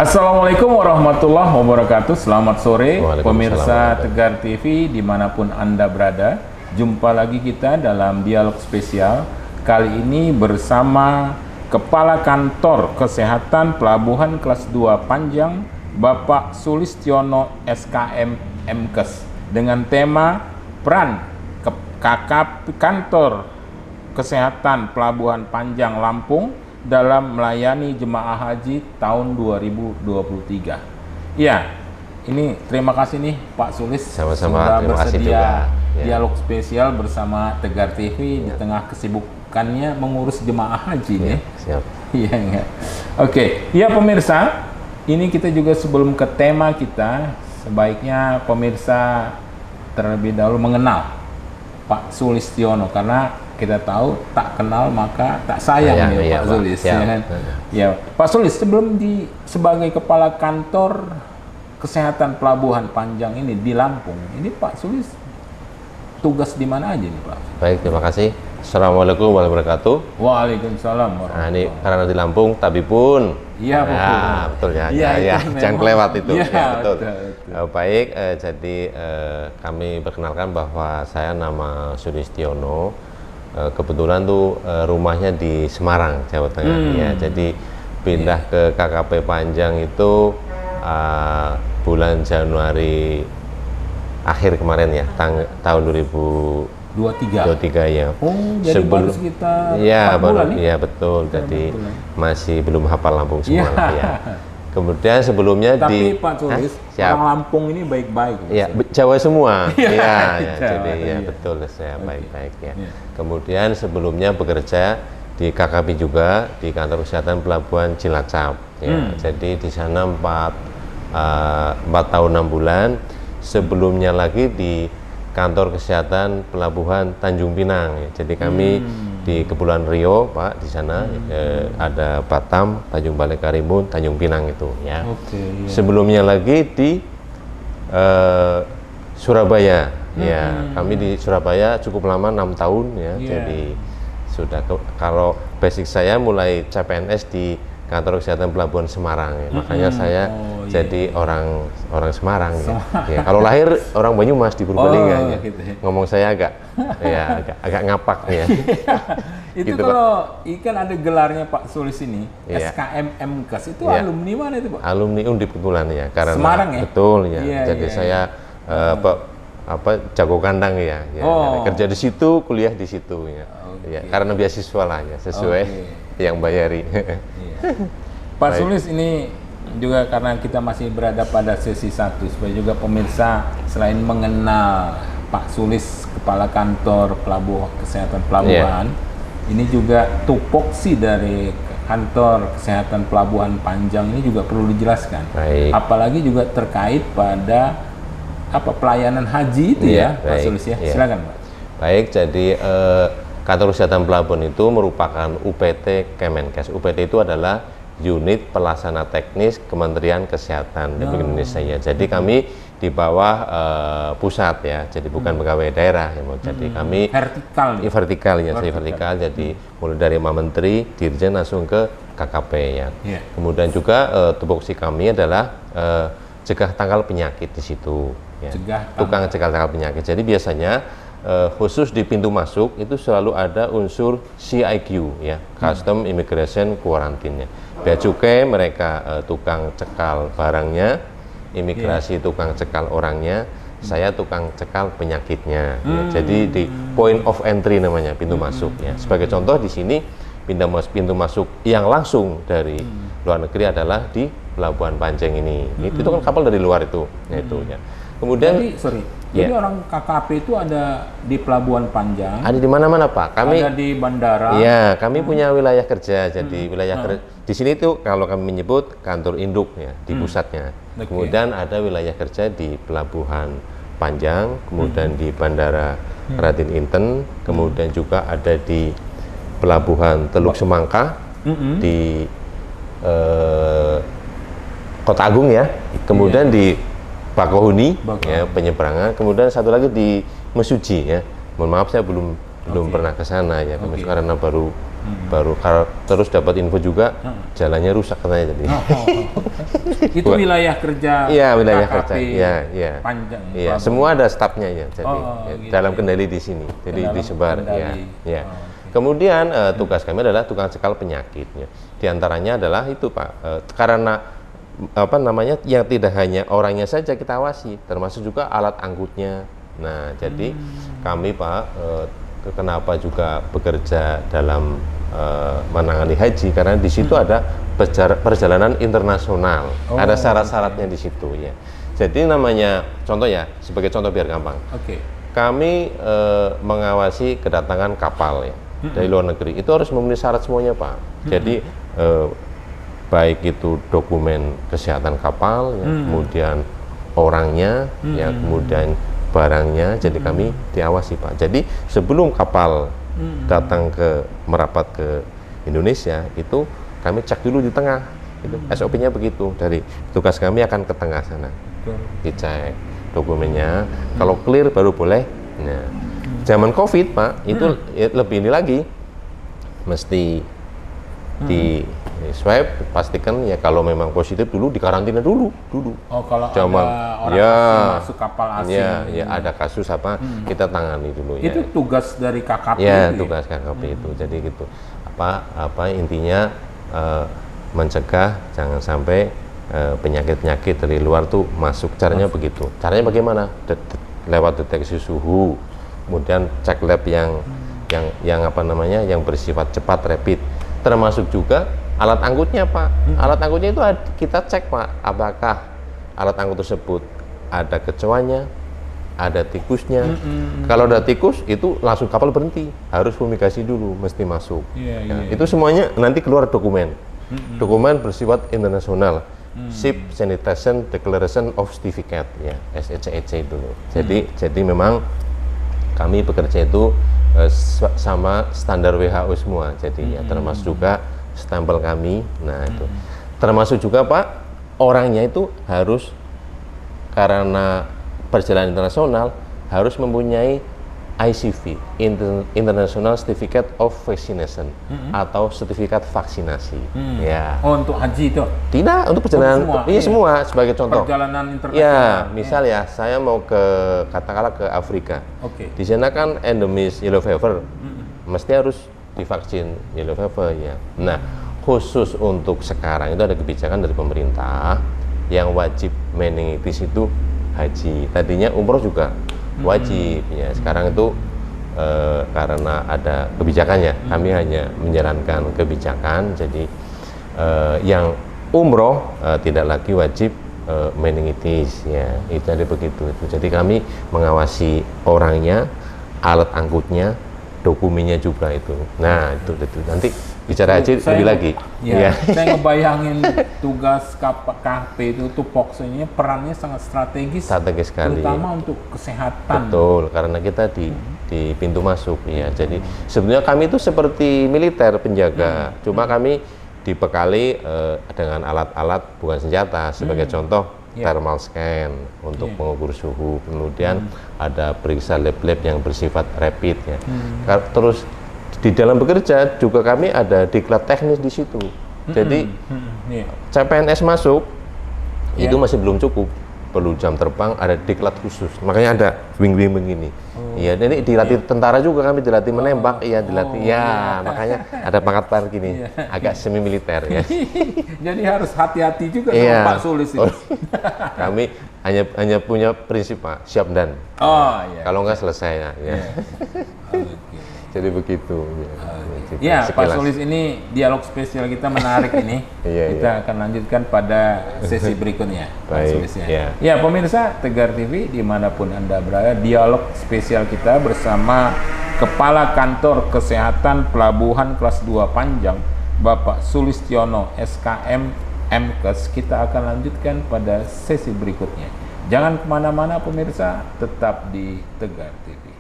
Assalamualaikum warahmatullahi wabarakatuh. Selamat sore pemirsa Waalaikumsalam. Tegar TV dimanapun Anda berada. Jumpa lagi kita dalam dialog spesial. Kali ini bersama Kepala Kantor Kesehatan Pelabuhan Kelas 2 Panjang, Bapak Sulistiono SKM MKes, dengan tema peran KKP Kantor Kesehatan Pelabuhan Panjang Lampung dalam melayani jemaah haji tahun 2023. Ya, ini terima kasih nih Pak Sulis Sama-sama, sudah terima kasih bersedia juga. Ya. dialog spesial bersama Tegar TV di tengah kesibukannya mengurus jemaah haji nih. Siap. Iya enggak. Oke, ya pemirsa, ini kita juga sebelum ke tema kita, sebaiknya pemirsa terlebih dahulu mengenal Pak Sulistiono, karena kita tahu tak kenal maka tak sayang ya, iya, Pak Pak. Sulis. Siap. Ya, kan? Ya, Pak Sulis, sebelum sebagai Kepala Kantor Kesehatan Pelabuhan Panjang ini di Lampung, ini Pak Sulis tugas di mana aja nih Pak? Baik, terima kasih. Assalamualaikum warahmatullahi wabarakatuh. Waalaikumsalam Nah, warahmatullahi ini karena di Lampung, tapi pun. Iya, betul. Betul ya. Iya, Ya, itu jangan memang. kelewat itu. Iya, Ya, betul. betul. Baik, jadi kami perkenalkan bahwa saya nama Sulistiono. Kebetulan tuh rumahnya di Semarang, Jawa Tengah. Ya, jadi pindah ke KKP Panjang itu bulan Januari akhir kemarin ya, tahun 2023 ya. Oh, jadi baru sekitar 4 bulan nih? Iya betul. Jadi masih belum hafal Lampung semua Iya. lah, ya. Kemudian sebelumnya Tapi Pak Sulis, siap. orang Lampung ini baik-baik. Iya, Jawa semua. Iya, Iya, ya, Jawa, jadi ya iya. betul, saya baik-baik ya. Iya. Kemudian sebelumnya bekerja di KKP juga di Kantor Kesehatan Pelabuhan Cilacap. Ya, jadi di sana 4 tahun 6 bulan. Sebelumnya lagi di Kantor Kesehatan Pelabuhan Tanjung Pinang. Ya. Jadi kami di Kepulauan Riau, Pak, di sana ada Batam, Tanjung Balai Karimun, Tanjung Pinang itu. Ya. Oke. Iya. Sebelumnya lagi di Surabaya, ya kami di Surabaya cukup lama 6 tahun ya, Iya. jadi sudah kalau basic saya mulai CPNS di Kantor Kesehatan Pelabuhan Semarang, ya. Makanya saya jadi orang Semarang. Ya. Ya, kalau lahir orang Banyumas di Purbalingga, ya. gitu ya. Ngomong saya agak agak ngapak ya. Itu Gitu, kalau ikan ada gelarnya Pak Sulis ini, Iya. SKM MKes, itu Iya. alumni mana itu Pak? Alumni Undip kebetulan ya, karena Semarang ya? betul ya. Iya, Jadi iya, saya jago kandang ya, Oh. kerja di situ, kuliah di situ ya. Oke. Ya, karena beasiswa lah ya, sesuai yang bayari. Iya. Pak Sulis, ini juga karena kita masih berada pada sesi 1, supaya juga pemirsa selain mengenal Pak Sulis, Kepala Kantor Kesehatan Pelabuhan, ini juga tupoksi dari Kantor Kesehatan Pelabuhan Panjang ini juga perlu dijelaskan. Baik. Apalagi juga terkait pada pelayanan haji itu ya, Pak Baik. Sulis ya. Iya. Silakan Pak. Baik, jadi Kantor Kesehatan Pelabuhan itu merupakan UPT Kemenkes. UPT itu adalah Unit Pelaksana Teknis Kementerian Kesehatan Republik Indonesia ya. Jadi kami di bawah pusat ya, jadi bukan pegawai daerah ya. Jadi kami Vertikal ya. vertikal ya, saya vertikal. Jadi mulai dari Pak Menteri, Dirjen langsung ke KKP ya. Iya. Kemudian juga tupoksi kami adalah cegah tangkal penyakit di situ. Ya. Tukang cegah tangkal penyakit. Jadi biasanya khusus di pintu masuk itu selalu ada unsur CIQ ya, Custom Immigration Quarantine-nya. Bea cukai mereka tukang cekal barangnya, imigrasi tukang cekal orangnya, saya tukang cekal penyakitnya. Ya. Jadi di point of entry namanya, pintu masuk ya. Sebagai contoh di sini pintu masuk yang langsung dari luar negeri adalah di Pelabuhan Panjang ini. Itu kan kapal dari luar itu, itu ya. Kemudian Jadi orang KKP itu ada di Pelabuhan Panjang, ada di mana-mana Pak. Kami ada di bandara. Iya, kami punya wilayah kerja. Jadi wilayah kerja di sini tuh kalau kami menyebut kantor induk ya di pusatnya. Oke. Kemudian ada wilayah kerja di Pelabuhan Panjang, kemudian di Bandara Raden Inten, kemudian juga ada di Pelabuhan Teluk Semangka, di Kota Agung ya. Kemudian di Bakauheni ya, penyeberangan. Kemudian satu lagi di Mesuji ya. Mohon maaf saya belum pernah ke sana ya, karena baru Baru terus dapat info juga jalannya rusak katanya jadi. Itu wilayah kerja. Iya, wilayah KKP kerja. Iya. Panjang. Iya, semua ada stafnya ya. Jadi gitu dalam kendali di sini. Jadi dalam disebar kendali. ya. Kemudian tugas kami adalah tukang cekal penyakitnya. Di antaranya adalah itu Pak, karena apa namanya yang tidak hanya orangnya saja kita awasi, termasuk juga alat angkutnya. Nah, jadi kami Pak kenapa juga bekerja dalam menangani haji karena di situ ada perjalanan internasional, ada syarat-syaratnya di situ ya. Jadi namanya contoh ya, sebagai contoh biar gampang. Kami mengawasi kedatangan kapal ya dari luar negeri, itu harus memenuhi syarat semuanya Pak. Jadi baik itu dokumen kesehatan kapal, ya, kemudian orangnya, ya kemudian barangnya. Jadi kami diawasi Pak. Jadi sebelum kapal datang merapat ke Indonesia, itu kami cek dulu di tengah. Itu SOP-nya begitu. Dari tugas kami akan ke tengah sana, dicek dokumennya. Kalau clear baru boleh. Nah, zaman COVID Pak, itu lebih ini lagi, mesti di swab, pastikan ya kalau memang positif dulu dikarantina dulu. Oh, kalau zaman, ada orang masuk kapal asing. Ya ada kasus apa kita tangani dulu ya. Itu tugas dari KKP. Ya, tugas KKP itu. Jadi gitu. Apa intinya mencegah jangan sampai penyakit-penyakit dari luar tuh masuk. Caranya begitu. Caranya bagaimana? Lewat deteksi suhu, kemudian cek lab yang apa namanya yang bersifat cepat rapid, termasuk juga alat angkutnya Pak. Alat angkutnya itu kita cek Pak, apakah alat angkut tersebut ada kecoanya, ada tikusnya. Kalau ada tikus itu langsung kapal berhenti, harus fumigasi dulu, mesti masuk. Itu semuanya nanti keluar dokumen bersifat internasional. Ship Sanitation Declaration of Certificate ya, SECEC dulu. Jadi memang kami bekerja itu sama standar WHO semua. Jadi ya termasuk juga stempel kami. Nah, itu. Termasuk juga Pak, orangnya itu harus karena perjalanan internasional harus mempunyai ICV, International Certificate of Vaccination, atau sertifikat vaksinasi. Ya. Oh, untuk haji itu? Tidak, untuk perjalanan semua. Iya semua sebagai contoh. Perjalanan internasional. Ya, misal ya, saya mau katakanlah ke Afrika. Di sana kan endemis yellow fever, mesti harus divaksin yellow fever ya. Nah, khusus untuk sekarang itu ada kebijakan dari pemerintah yang wajib meningitis itu haji. Tadinya umroh juga wajib ya. Sekarang itu karena ada kebijakannya, kami hanya menjalankan kebijakan. Jadi yang umroh tidak lagi wajib meningitis ya. Itu ada begitu. Jadi kami mengawasi orangnya, alat angkutnya, dokumennya juga itu. Nah, itu nanti bicara haji lebih lagi. Ya. Saya ngebayangin tugas KKP itu tupoksinya perannya sangat strategis sekali. Terutama untuk kesehatan. Betul, karena kita di pintu masuk ya. Jadi sebenarnya kami itu seperti militer penjaga. Cuma kami dibekali dengan alat-alat bukan senjata. Sebagai contoh thermal scan untuk mengukur suhu. Kemudian ada periksa lab-lab yang bersifat rapid ya. Terus di dalam bekerja juga kami ada diklat teknis di situ. Jadi CPNS masuk itu masih belum cukup, perlu jam terbang, ada diklat khusus. Makanya ada wing-wing begini. Iya, jadi dilatih tentara juga, kami dilatih menembak, dilatih. Makanya ada pangkat par gini, agak semi militer ya. Jadi harus hati-hati juga sama Pak Sulis itu. Kami hanya punya prinsip Pak, siap dan. Kalau nggak selesai ya. Jadi begitu. Ya, Pak Sulis, ini dialog spesial kita menarik ini. Kita akan lanjutkan pada sesi berikutnya, Pak Sulis ya. Ya, pemirsa Tegar TV dimanapun Anda berada, dialog spesial kita bersama Kepala Kantor Kesehatan Pelabuhan Kelas 2 Panjang, Bapak Sulistiono SKM MKes. Kita akan lanjutkan pada sesi berikutnya. Jangan kemana-mana pemirsa, tetap di Tegar TV.